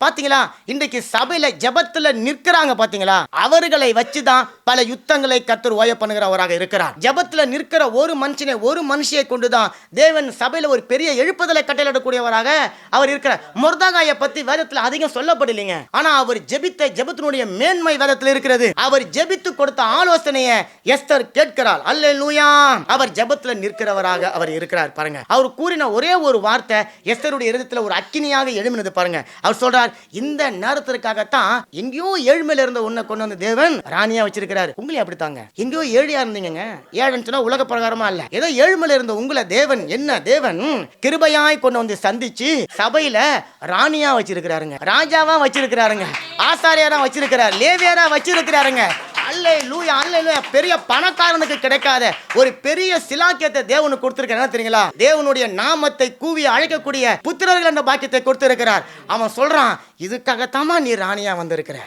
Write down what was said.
பாத்தீங்களா? இன்றைக்கு சபையில ஜெபத்துல நிற்கிறாங்க பாத்தீங்களா? அவர்களை வச்சுதான் பல யுத்தங்களை கர்த்தர் ஓய பண்ணுகிறவராக இருக்கிறார். ஜெபத்துல நிற்கிற ஒரு மனுஷனை, ஒரு மனுஷியை கொண்டுதான் தேவன் சபையில ஒரு பெரிய எழுப்புதலை கட்டளையிடக்கூடியவராக அவர் இருக்கிறார். மொர்தெகாயை பத்தி வேதத்துல அதிகம் சொல்லப்படலைங்க. ஆனா அவர் ஜெபித்த ஜெபத்தினுடைய மேன்மை வேதத்துல இருக்கிறது. அவர் ஜெபித்து கொடுத்த ஆலோசனையை எஸ்தர் கேட்கிறாள். அல்லேலூயா! அவர் ஜெபத்துல நிற்கிறவராக அவர் இருக்கிறார் பாருங்க. அவர் கூறின ஒரே ஒரு வார்த்தை எஸ்தருடைய இருதயத்துல ஒரு அக்கினியாக எழும்பினது பாருங்க. அவர் சொல்றார், இந்த நேரத்திற்காகத்தான் எங்கேயோ ஏழ்மையில இருந்த உன்னை கொண்டு வந்து தேவன் ராணியா வச்சிருக்கிறார். உங்களையும் அப்படித்தாங்க. எங்கேயோ ஏழியா இருந்தீங்க. ஏழுன்னு சொன்னா உலக பிரகாரமா இல்ல. ஏதோ ஏழ்மையில இருந்த உங்களை தேவன் என்ன தேவன் கிருபையாய் கொண்டு வந்து சந்திச்சு சபையில ராணியா வச்சிருக்கிறாருங்க. ராஜாவா வச்சிருக்கிறாருங்க. ஆசாரியரா வச்சிருக்கிறார். லேவியரா வச்சிருக்கிறாருங்க. அல்லேலூயா, அல்லேலூயா. பெரிய பணக்காரனுக்கு கிடைக்காத ஒரு பெரிய சிலாக்கியத்தை தேவனுக்கு கொடுத்திருக்கிறார் தெரியுங்களா? தேவனுடைய நாமத்தை கூவி அழைக்கக்கூடிய புத்திரர்கள் என்ற பாக்கியத்தை கொடுத்திருக்கிறார். அவன் சொல்றான், இதுக்காகத்தாமா நீ ராணியா வந்திருக்கிற.